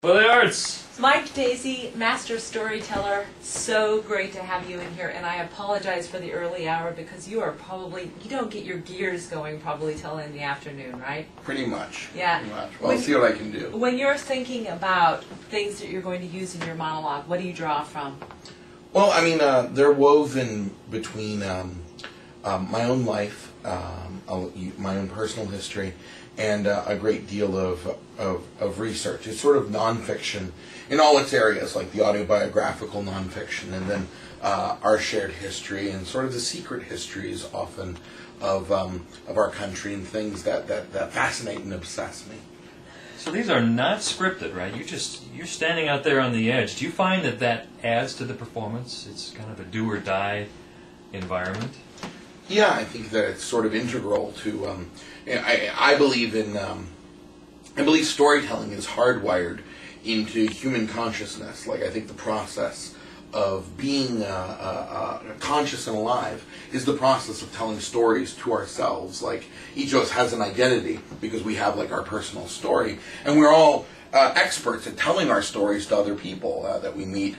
For the arts! Mike, Daisey, master storyteller, so great to have you in here, and I apologize for the early hour because you don't get your gears going probably till in the afternoon, right? Pretty much. Yeah. Pretty much. Well, I'll see what I can do. When you're thinking about things that you're going to use in your monologue, what do you draw from? Well, I mean, they're woven between my own life, my own personal history, and a great deal of research. It's sort of nonfiction in all its areas, like the autobiographical nonfiction, and then our shared history, and sort of the secret histories often of our country, and things that fascinate and obsess me. So these are not scripted, right? You're standing out there on the edge. Do you find that adds to the performance? It's kind of a do or die environment. Yeah, I think that it's sort of integral to. I believe in. I believe storytelling is hardwired into human consciousness. Like, I think the process of being conscious and alive is the process of telling stories to ourselves. Like, each of us has an identity because we have like our personal story, and we're all experts at telling our stories to other people that we meet,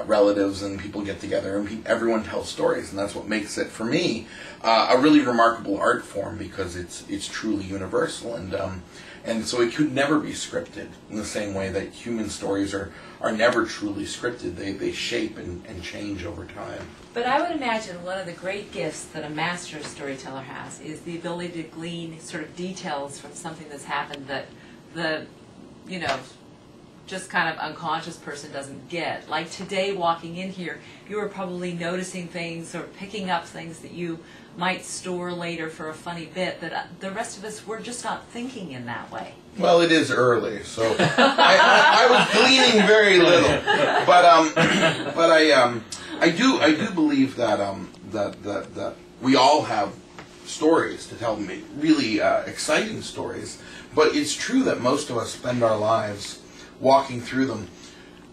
relatives, and people get together, and everyone tells stories, and that's what makes it, for me, a really remarkable art form, because it's truly universal, and so it could never be scripted in the same way that human stories are never truly scripted. They shape and change over time. But I would imagine one of the great gifts that a master storyteller has is the ability to glean sort of details from something that's happened that the just kind of unconscious person doesn't get. Like today, walking in here, you were probably noticing things or picking up things that you might store later for a funny bit that the rest of us were just not thinking in that way. Well, it is early, so I was gleaning very little, but I do believe that we all have stories to tell, really exciting stories. But it's true that most of us spend our lives walking through them.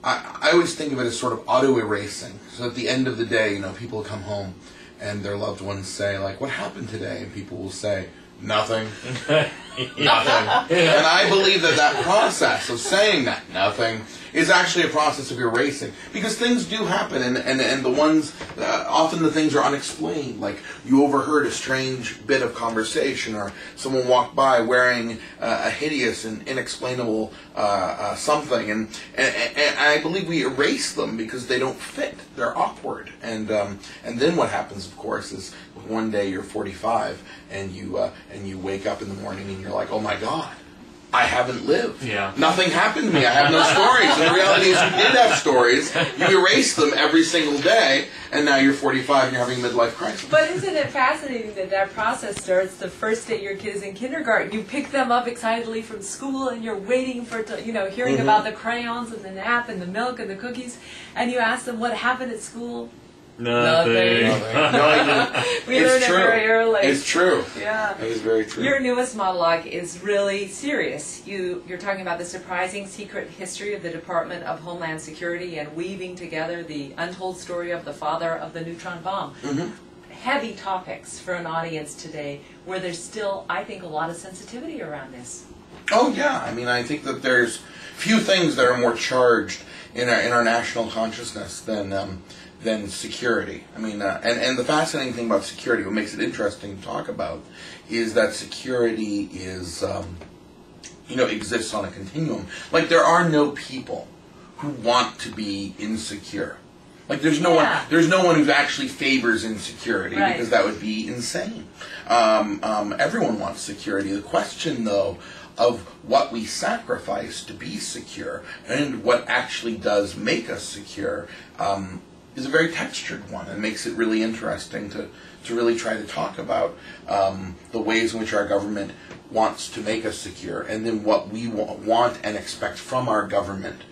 I always think of it as sort of auto-erasing. So at the end of the day, people come home and their loved ones say, like, what happened today? And people will say, nothing. Nothing. And I believe that process of saying that, nothing, is actually a process of erasing. Because things do happen, and the ones, often the things are unexplained. Like, you overheard a strange bit of conversation, or someone walked by wearing a hideous and inexplainable something. And I believe we erase them because they don't fit. They're awkward. And then what happens, of course, is one day you're 45, and you wake up in the morning and you're like, oh my God, I haven't lived. Yeah. Nothing happened to me. I have no stories. And the reality is you did have stories. You erased them every single day, and now you're 45 and you're having a midlife crisis. But isn't it fascinating that process starts the first day your kid is in kindergarten? You pick them up excitedly from school, and you're waiting for, hearing about the crayons and the nap and the milk and the cookies, and you ask them what happened at school. Nothing. We learned it very early. It's true. Yeah. It is very true. Your newest monologue is really serious. You're talking about the surprising secret history of the Department of Homeland Security and weaving together the untold story of the father of the neutron bomb. Mm-hmm. Heavy topics for an audience today where there's still, I think, a lot of sensitivity around this. Oh, yeah. I think that there's few things that are more charged in our national consciousness than security. And the fascinating thing about security, what makes it interesting to talk about, is that security is, exists on a continuum. Like, there are no people who want to be insecure. Like, there's no one who actually favors insecurity, right, because that would be insane. Everyone wants security. The question, though, of what we sacrifice to be secure and what actually does make us secure is a very textured one, and makes it really interesting to really try to talk about the ways in which our government wants to make us secure, and then what we want and expect from our government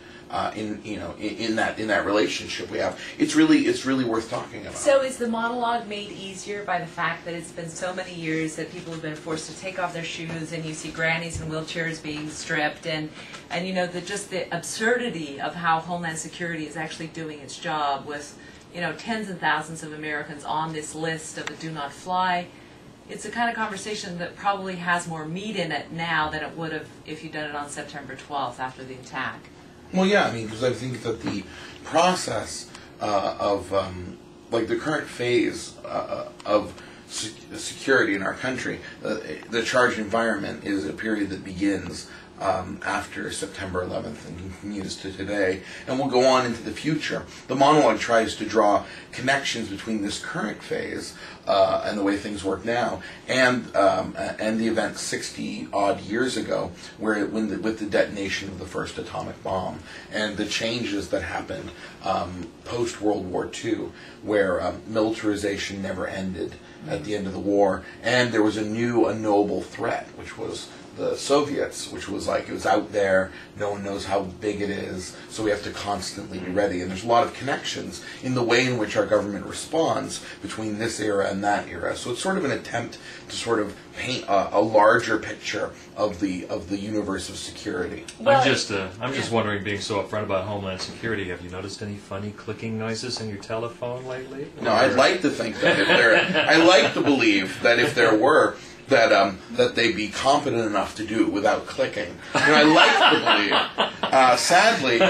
in that relationship we have. It's really worth talking about. So is the monologue made easier by the fact that it's been so many years that people have been forced to take off their shoes, and you see grannies in wheelchairs being stripped, and just the absurdity of how Homeland Security is actually doing its job with tens of thousands of Americans on this list of the do not fly. It's a kind of conversation that probably has more meat in it now than it would have if you'd done it on September 12th after the attack. Well, yeah, I mean, because I think that the process of like the current phase of security in our country, the charged environment is a period that begins after September 11th and continues to today, and will go on into the future. The monologue tries to draw connections between this current phase and the way things work now, and the event 60-odd years ago, with the detonation of the first atomic bomb, and the changes that happened post-World War II, where militarization never ended at the end of the war, and there was a new unknowable threat, which was the Soviets, which was like, it was out there, no one knows how big it is, so we have to constantly be ready. And there's a lot of connections in the way in which our government responds between this era and that era. So it's sort of an attempt to sort of paint a larger picture of the universe of security. Well, I'm just wondering, being so upfront about Homeland Security, have you noticed any funny clicking noises in your telephone lately? No, I'd like to think that I like to believe that if there were, that they'd be competent enough to do it without clicking. I like to believe. Sadly,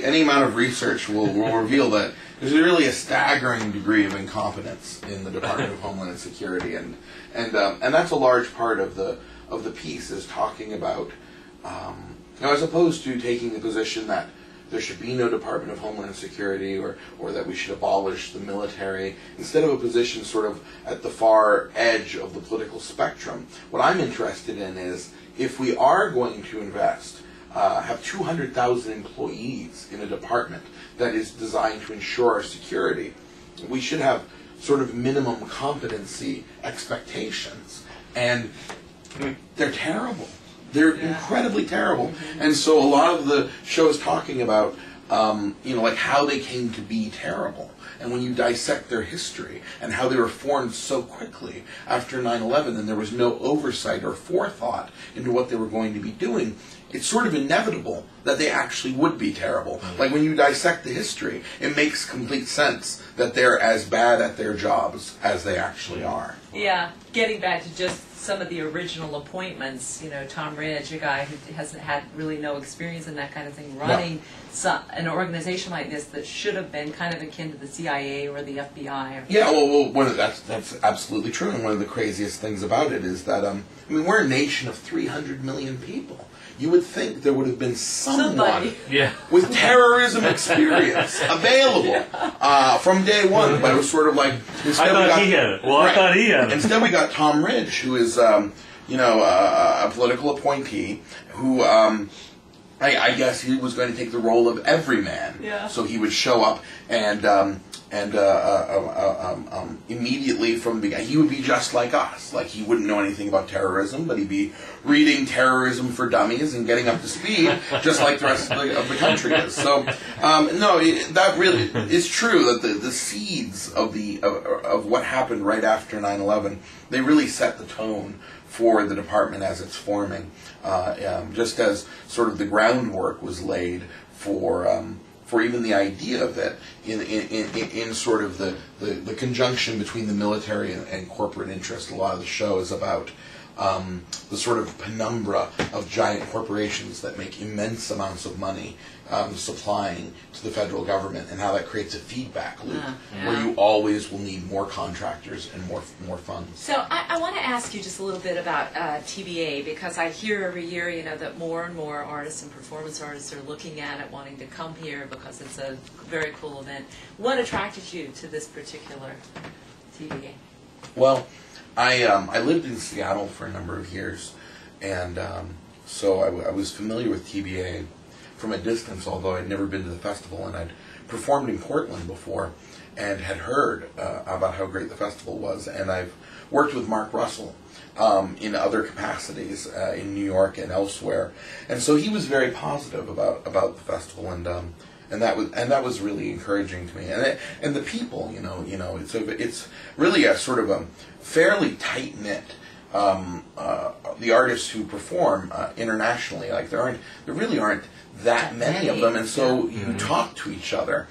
any amount of research will reveal that there's really a staggering degree of incompetence in the Department of Homeland Security, and that's a large part of the piece, is talking about, as opposed to taking the position that there should be no Department of Homeland Security, or that we should abolish the military, instead of a position sort of at the far edge of the political spectrum. What I'm interested in is, if we are going to invest, have 200,000 employees in a department that is designed to ensure our security, we should have sort of minimum competency expectations. And they're terrible. They're incredibly terrible. And so a lot of the show is talking about, like how they came to be terrible. And when you dissect their history and how they were formed so quickly after 9/11, and there was no oversight or forethought into what they were going to be doing, it's sort of inevitable that they actually would be terrible. Like when you dissect the history, it makes complete sense that they're as bad at their jobs as they actually are. Yeah, getting back to just some of the original appointments, Tom Ridge, a guy who hasn't had really no experience in that kind of thing, running an organization like this that should have been kind of akin to the CIA or the FBI. Yeah, well, that's absolutely true. And one of the craziest things about it is that, we're a nation of 300 million people. You would think there would have been someone with terrorism experience available from day one, but it was sort of like, I thought he had it. Instead, we got Tom Ridge, who is a political appointee who. I guess he was going to take the role of everyman. Yeah. So he would show up and immediately from the beginning, he would be just like us. Like, he wouldn't know anything about terrorism, but he'd be reading Terrorism for Dummies and getting up to speed, just like the rest of the country is. So, that really is true, that the seeds of what happened right after 9/11, they really set the tone for the department as it's forming, just as sort of the groundwork was laid for even the idea of it in sort of the conjunction between the military and corporate interest. A lot of the show is about the sort of penumbra of giant corporations that make immense amounts of money supplying to the federal government, and how that creates a feedback loop where you always will need more contractors and more funds. So I want to ask you just a little bit about TBA, because I hear every year, that more and more artists and performance artists are looking at it, wanting to come here because it's a very cool event. What attracted you to this particular TBA? Well, I lived in Seattle for a number of years, and so I was familiar with TBA from a distance, although I'd never been to the festival, and I'd performed in Portland before and had heard about how great the festival was. And I've worked with Mark Russell in other capacities in New York and elsewhere, and so he was very positive about the festival, and that was really encouraging to me. And the people, it's really a sort of a fairly tight knit. The artists who perform internationally, like there really aren't that many of them, and so you talk to each other